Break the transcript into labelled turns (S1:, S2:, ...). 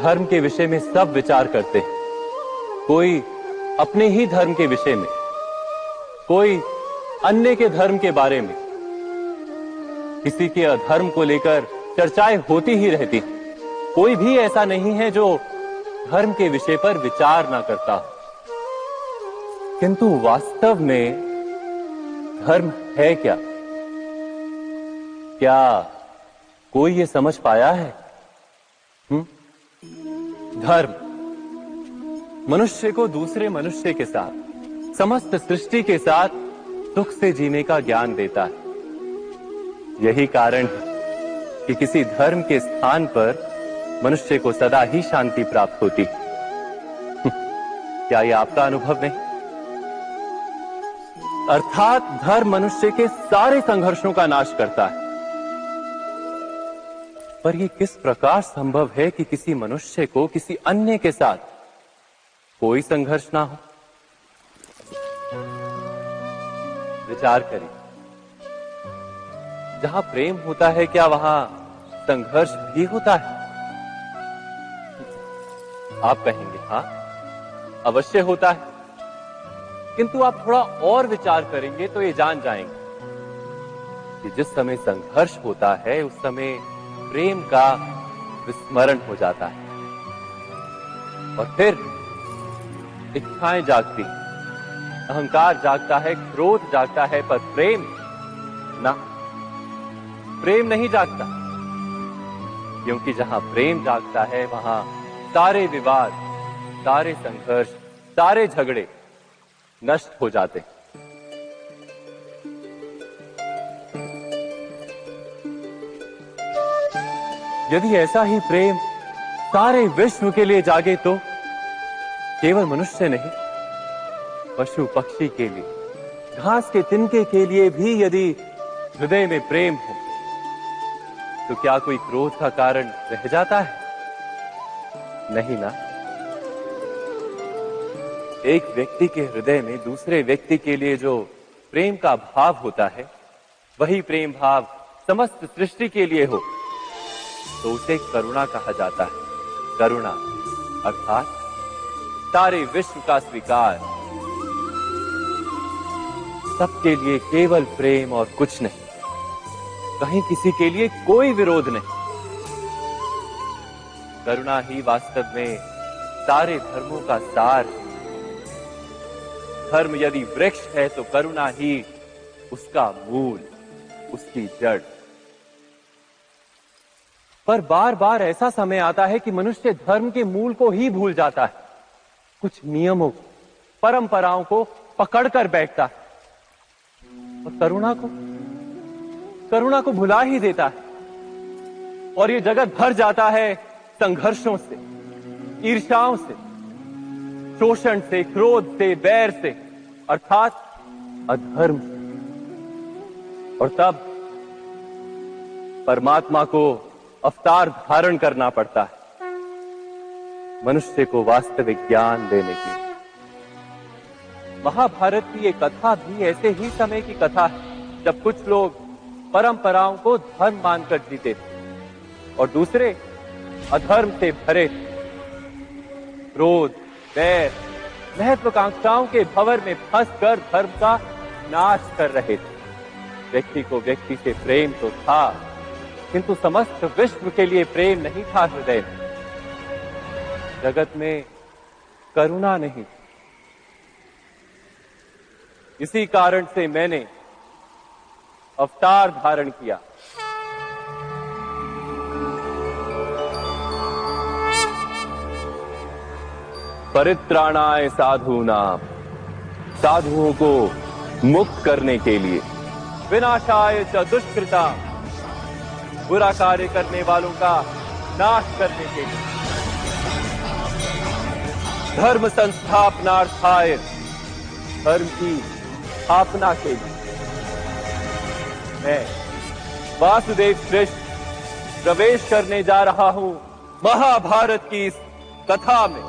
S1: धर्म के विषय में सब विचार करते हैं। कोई अपने ही धर्म के विषय में, कोई अन्य के धर्म के बारे में, किसी के अधर्म को लेकर चर्चाएं होती ही रहती हैं। कोई भी ऐसा नहीं है जो धर्म के विषय पर विचार ना करता हो। किंतु वास्तव में धर्म है क्या? क्या कोई ये समझ पाया है? धर्म मनुष्य को दूसरे मनुष्य के साथ, समस्त सृष्टि के साथ सुख से जीने का ज्ञान देता है। यही कारण है कि किसी धर्म के स्थान पर मनुष्य को सदा ही शांति प्राप्त होती। क्या यह आपका अनुभव नहीं? अर्थात धर्म मनुष्य के सारे संघर्षों का नाश करता है। पर यह किस प्रकार संभव है कि किसी मनुष्य को किसी अन्य के साथ कोई संघर्ष ना हो? विचार करें, जहां प्रेम होता है क्या वहां संघर्ष भी होता है? आप कहेंगे हां, अवश्य होता है। किंतु आप थोड़ा और विचार करेंगे तो ये जान जाएंगे कि जिस समय संघर्ष होता है उस समय प्रेम का विस्मरण हो जाता है और फिर इच्छाएं जागती, अहंकार जागता है, क्रोध जागता है, पर प्रेम ना, प्रेम नहीं जागता। क्योंकि जहां प्रेम जागता है वहां सारे विवाद, सारे संघर्ष, सारे झगड़े नष्ट हो जाते हैं। यदि ऐसा ही प्रेम सारे विश्व के लिए जागे तो केवल मनुष्य नहीं, पशु पक्षी के लिए, घास के तिनके के लिए भी यदि हृदय में प्रेम हो तो क्या कोई क्रोध का कारण रह जाता है? नहीं ना। एक व्यक्ति के हृदय में दूसरे व्यक्ति के लिए जो प्रेम का भाव होता है, वही प्रेम भाव समस्त सृष्टि के लिए हो तो उसे करुणा कहा जाता है। करुणा अर्थात सारे विश्व का स्वीकार, सबके लिए केवल प्रेम और कुछ नहीं, कहीं किसी के लिए कोई विरोध नहीं। करुणा ही वास्तव में सारे धर्मों का सार है। धर्म यदि वृक्ष है तो करुणा ही उसका मूल, उसकी जड़। पर बार बार ऐसा समय आता है कि मनुष्य धर्म के मूल को ही भूल जाता है, कुछ नियमों, परंपराओं को पकड़कर बैठता है और करुणा को भुला ही देता है। और ये जगत भर जाता है संघर्षों से, ईर्ष्याओं से, शोषण से, क्रोध से, बैर से, अर्थात अधर्म से। और तब परमात्मा को अवतार धारण करना पड़ता है मनुष्य को वास्तविक ज्ञान देने के लिए। महाभारत की ये कथा भी ऐसे ही समय की कथा है जब कुछ लोग परंपराओं को धर्म मानकर जीते थे और दूसरे अधर्म से भरे थे। क्रोध, बैर, महत्वाकांक्षाओं के भंवर में फंसकर धर्म का नाश कर रहे थे। व्यक्ति को व्यक्ति से प्रेम तो था, किंतु समस्त विश्व के लिए प्रेम नहीं था हृदय में। जगत में करुणा नहीं थी। इसी कारण से मैंने अवतार धारण किया। परित्राणाय साधूनां, साधुओं को मुक्त करने के लिए, विनाशाय च दुष्कृता, बुरा कार्य करने वालों का नाश करने के लिए, धर्म संस्थापनार्थाय, धर्म की स्थापना के लिए मैं वासुदेव कृष्ण प्रवेश करने जा रहा हूं महाभारत की इस कथा में।